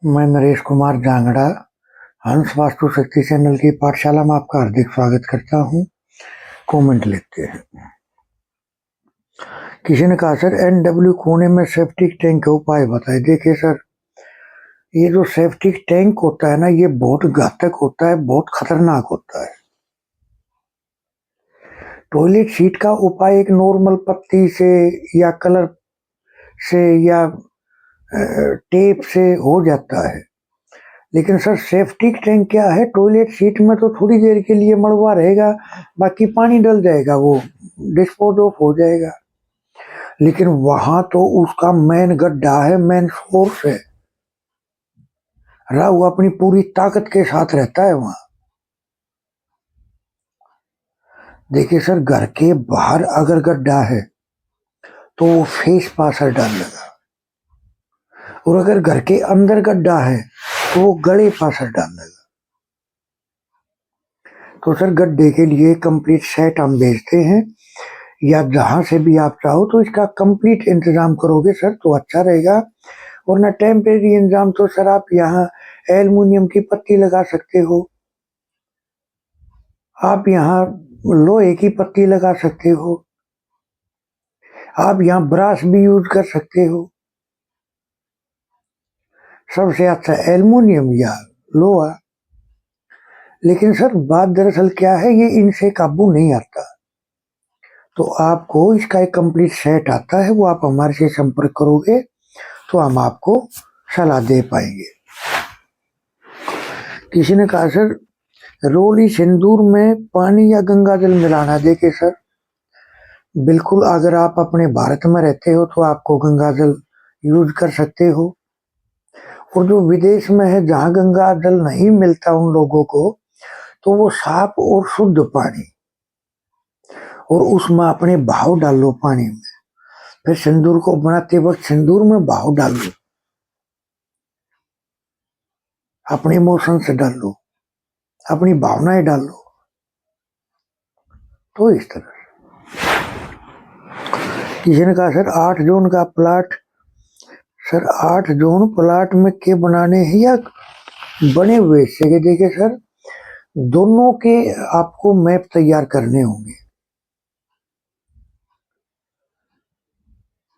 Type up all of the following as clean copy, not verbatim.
मैं नरेश कुमार जांगड़ा हंस वास्तु शक्ति चैनल की पाठशाला में आपका हार्दिक स्वागत करता हूं। कमेंट लिखते हैं। किसी ने कहा सर NW कोने में सेप्टिक टैंक का उपाय बताए। देखिए सर, ये जो सेप्टिक टैंक होता है ना, ये बहुत घातक होता है, बहुत खतरनाक होता है। टॉयलेट सीट का उपाय एक नॉर्मल पत्ती से या कलर से या टेप से हो जाता है, लेकिन सर सेफ्टिक टैंक क्या है? टॉयलेट सीट में तो थोड़ी देर के लिए मड़वा रहेगा, बाकी पानी डल जाएगा, वो डिस्पोज ऑफ हो जाएगा। लेकिन वहां तो उसका मेन गड्ढा है, मेन सोर्स है, राहु अपनी पूरी ताकत के साथ रहता है वहां। देखिए सर, घर के बाहर अगर गड्ढा है तो वो फेस पर असर डालेगा, और अगर घर के अंदर गड्ढा है तो वो गले पर असर डालेगा। तो सर गड्ढे के लिए कंप्लीट सेट हम भेजते हैं, या जहां से भी आप चाहो तो इसका कंप्लीट इंतजाम करोगे सर तो अच्छा रहेगा। और ना टेम्परेरी इंतजाम तो सर आप यहाँ एल्युमिनियम की पत्ती लगा सकते हो, आप यहाँ लोहे की पत्ती लगा सकते हो, आप यहाँ ब्रास भी यूज कर सकते हो। सबसे अच्छा एल्युमिनियम या लोहा। लेकिन सर बात दरअसल क्या है, ये इनसे काबू नहीं आता। तो आपको इसका एक कंप्लीट सेट आता है, वो आप हमारे से संपर्क करोगे तो हम आपको सलाह दे पाएंगे। किसी ने कहा सर रोली सिंदूर में पानी या गंगा जल मिलाना। देखिए सर, बिल्कुल अगर आप अपने भारत में रहते हो तो आपको गंगा जल यूज कर सकते हो, और जो विदेश में है जहाँ गंगा जल नहीं मिलता उन लोगों को, तो वो साफ और शुद्ध पानी, और उसमें अपने भाव डालो पानी में। फिर सिंदूर को बनाते वक्त सिंदूर में भाव डालो, अपने इमोशन से डालो, अपनी भावनाएं डालो। तो इस तरह किसी ने कहा सर 8 जोन का प्लाट। सर 8 जोन प्लाट में के बनाने हैं या बने हुए से? देखिए सर, दोनों के आपको मैप तैयार करने होंगे,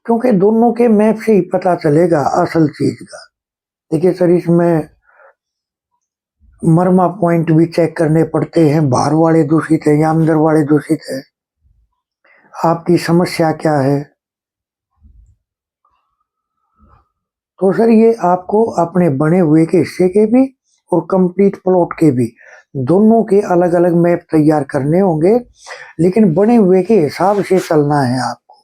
क्योंकि दोनों के मैप से ही पता चलेगा असल चीज का। देखिए सर, इसमें मर्मा पॉइंट भी चेक करने पड़ते हैं, बाहर वाले दूषित है या अंदर वाले दूषित है, आपकी समस्या क्या है। तो सर ये आपको अपने बने हुए के हिस्से के भी और कंप्लीट प्लॉट के भी दोनों के अलग अलग मैप तैयार करने होंगे, लेकिन बने हुए के हिसाब से चलना है आपको।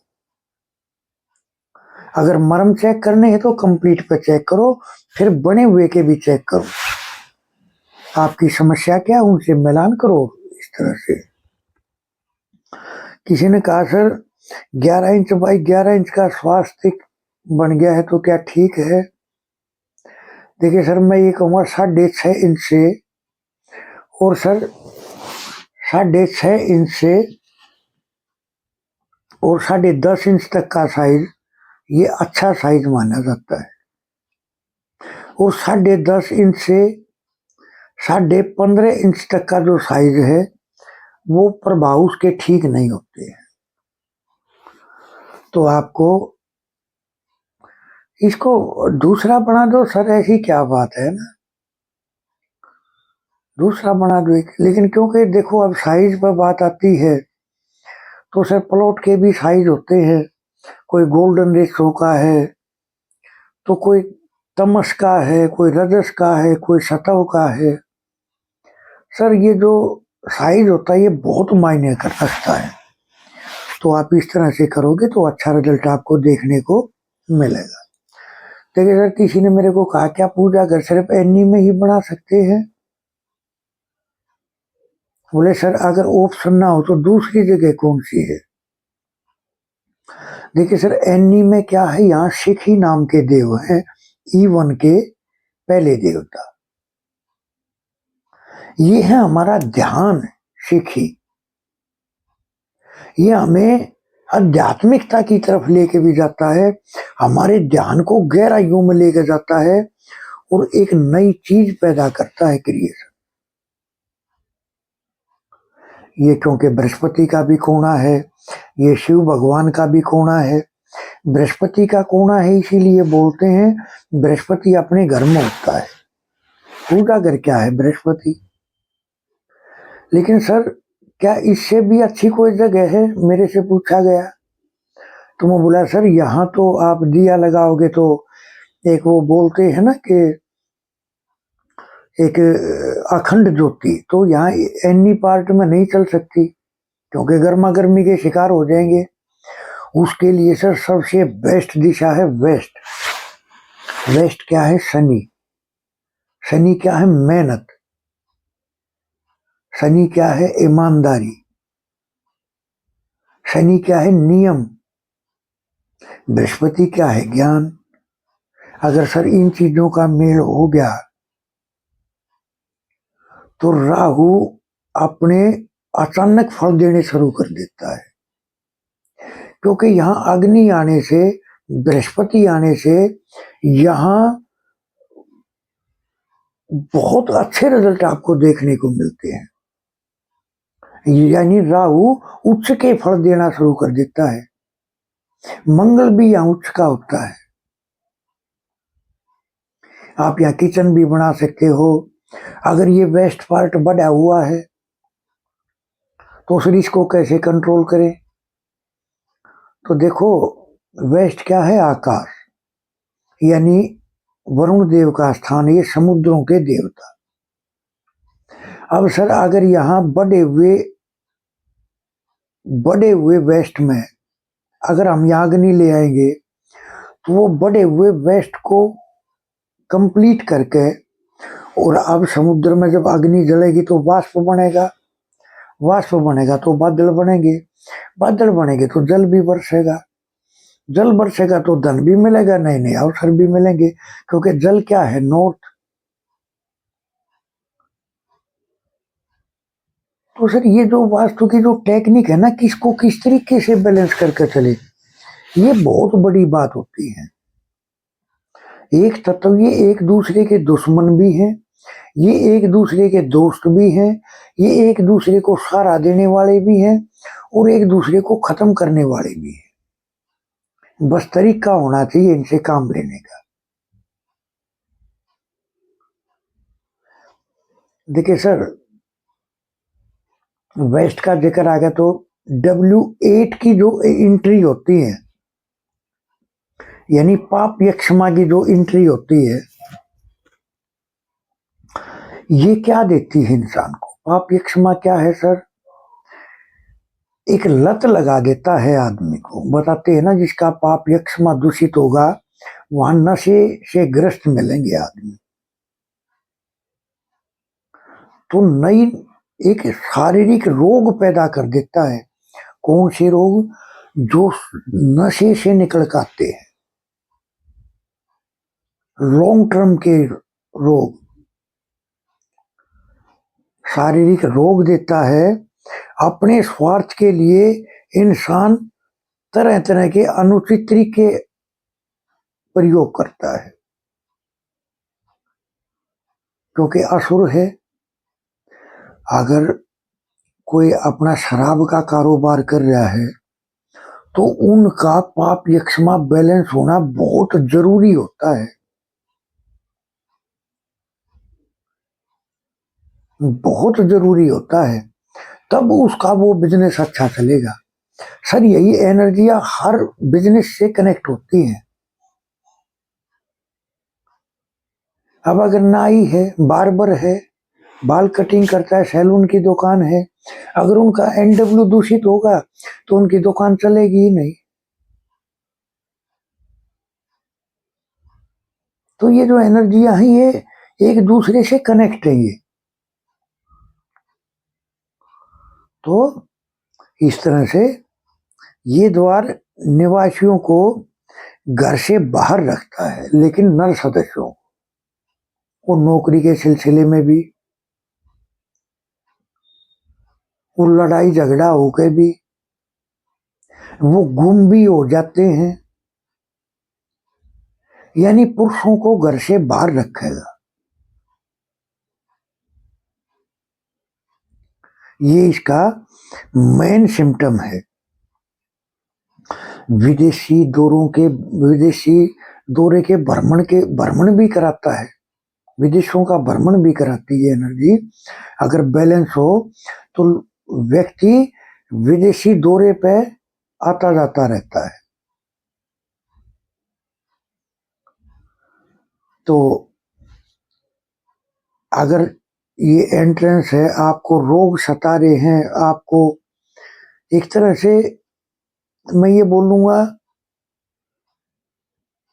अगर मर्म चेक करने हैं तो कंप्लीट पे चेक करो, फिर बने हुए के भी चेक करो, आपकी समस्या क्या उनसे मिलान करो। इस तरह से किसी ने कहा सर 11 इंच बाई 11 इंच का स्वास्थ्य बन गया है तो क्या ठीक है? देखिए सर, मैं ये कहूँगा 6.5 इंच से, और सर 6.5 इंच से और 10.5 इंच तक का साइज ये अच्छा साइज माना जाता है, और 10.5 इंच से 15.5 इंच तक का जो साइज है वो प्रभाव उसके ठीक नहीं होते हैं। तो आपको इसको दूसरा बना दो सर, ऐसी क्या बात है ना, दूसरा बना दो एक। लेकिन क्योंकि देखो अब साइज पर बात आती है तो सर प्लॉट के भी साइज होते हैं, कोई गोल्डन रेशो का है, तो कोई तमस का है, कोई रजस का है, कोई सतव का है। सर ये जो साइज होता है ये बहुत मायने कर सकता है। तो आप इस तरह से करोगे तो अच्छा रिजल्ट आपको देखने को मिलेगा। देखिए सर, किसी ने मेरे को कहा क्या पूजा घर सिर्फ एनी में ही बना सकते हैं? बोले सर अगर ऑप्शन ना हो तो दूसरी जगह कौन सी है? देखिए सर, एनी में क्या है, यहाँ शिखी नाम के देव हैं, E1 के पहले देवता। ये है हमारा ध्यान शिखी, ये हमें आध्यात्मिकता की तरफ लेके भी जाता है, हमारे ध्यान को गहराइयों में लेके जाता है, और एक नई चीज पैदा करता है, क्रिएशन। ये क्योंकि बृहस्पति का भी कोना है, ये शिव भगवान का भी कोना है। बृहस्पति का कोना है इसीलिए बोलते हैं बृहस्पति अपने घर में होता है। पूजा घर क्या है? बृहस्पति। लेकिन सर क्या इससे भी अच्छी कोई जगह है? मेरे से पूछा गया। तो मैं बोला सर यहाँ तो आप दिया लगाओगे तो एक वो बोलते हैं ना कि एक अखंड ज्योति, तो यहाँ एनी पार्ट में नहीं चल सकती क्योंकि गर्मा गर्मी के शिकार हो जाएंगे। उसके लिए सर सबसे बेस्ट दिशा है वेस्ट। वेस्ट क्या है? शनि। शनि क्या है? मेहनत। शनि क्या है? ईमानदारी। शनि क्या है? नियम। बृहस्पति क्या है? ज्ञान। अगर सर इन चीजों का मेल हो गया तो राहु अपने अचानक फल देने शुरू कर देता है, क्योंकि यहाँ अग्नि आने से, बृहस्पति आने से यहाँ बहुत अच्छे रिजल्ट आपको देखने को मिलते हैं। यानी राहु उच्च के फल देना शुरू कर देता है। मंगल भी यहाँ उच्च का होता है। आप यहाँ किचन भी बना सकते हो। अगर ये वेस्ट पार्ट बढ़ा हुआ है तो फिर इसको कैसे कंट्रोल करें? तो देखो वेस्ट क्या है? आकाश, यानी वरुण देव का स्थान, ये समुद्रों के देवता। अब सर अगर यहाँ बड़े हुए वेस्ट में अगर हम यहाँ अग्नि ले आएंगे तो वो बड़े हुए वेस्ट को कंप्लीट करके, और अब समुद्र में जब अग्नि जलेगी तो वाष्प बनेगा, वाष्प बनेगा तो बादल बनेंगे, बादल बनेंगे तो जल भी बरसेगा, जल बरसेगा तो धन भी मिलेगा, नए नए अवसर भी मिलेंगे, क्योंकि जल क्या है? नॉर्थ। तो सर ये जो वास्तु की जो टेक्निक है ना, किसको किस तरीके से बैलेंस करके चले, ये बहुत बड़ी बात होती है। एक तत्व ये एक दूसरे के दुश्मन भी हैं, ये एक दूसरे के दोस्त भी हैं, ये एक दूसरे को सहारा देने वाले भी हैं और एक दूसरे को खत्म करने वाले भी हैं। बस तरीका होना चाहिए इनसे काम लेने का। देखिए सर वेस्ट का जिक्र आ गया तो W8 की जो एंट्री होती है, यानी पाप यक्षमा की जो एंट्री होती है, ये क्या देती है इंसान को? पाप यक्षमा क्या है सर? एक लत लगा देता है आदमी को। बताते हैं ना जिसका पाप यक्षमा दूषित होगा वहां नशे से ग्रस्त मिलेंगे आदमी। तो नई एक शारीरिक रोग पैदा कर देता है। कौन से रोग? जो नशे से निकल के आते हैं, लॉन्ग टर्म के रोग, शारीरिक रोग देता है। अपने स्वार्थ के लिए इंसान तरह तरह के अनुचित तरीके प्रयोग करता है, क्योंकि असुर है। अगर कोई अपना शराब का कारोबार कर रहा है तो उनका पाप यक्षमा बैलेंस होना बहुत जरूरी होता है, बहुत जरूरी होता है, तब उसका वो बिजनेस अच्छा चलेगा। सर यही एनर्जियां हर बिजनेस से कनेक्ट होती हैं। अब अगर नाई है, बार्बर है, बाल कटिंग करता है, सैलून की दुकान है, अगर उनका NW दूषित होगा तो उनकी दुकान चलेगी ही नहीं। तो ये जो एनर्जियां हैं ये एक दूसरे से कनेक्ट है ये। तो इस तरह से ये द्वार निवासियों को घर से बाहर रखता है, लेकिन नर सदस्यों को नौकरी के सिलसिले में भी, वो लड़ाई झगड़ा होकर भी वो गुम भी हो जाते हैं। यानी पुरुषों को घर से बाहर रखेगा। ये इसका मेन सिम्टम है। विदेशी दौरे के भ्रमण भी कराता है, विदेशों का भ्रमण भी कराती है एनर्जी। अगर बैलेंस हो तो व्यक्ति विदेशी दौरे पे आता जाता रहता है। तो अगर ये एंट्रेंस है, आपको रोग सता रहे हैं, आपको एक तरह से मैं ये बोलूंगा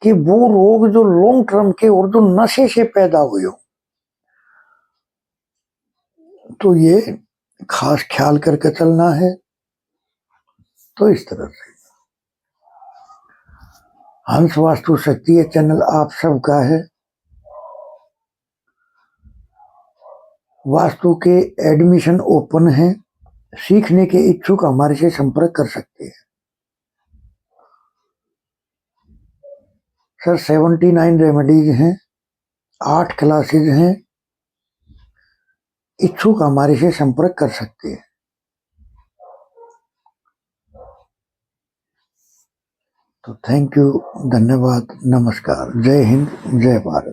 कि वो रोग जो लॉन्ग टर्म के और जो नशे से पैदा हुए हो, तो ये खास ख्याल करके चलना है। तो इस तरह से हंस वास्तु शक्ति चैनल आप सबका है। वास्तु के एडमिशन ओपन है, सीखने के इच्छुक हमारे से संपर्क कर सकते हैं। सर 79 रेमेडीज हैं, 8 क्लासेज हैं, इच्छुक हमारे से संपर्क कर सकते हैं। तो थैंक यू, धन्यवाद, नमस्कार, जय हिंद, जय भारत।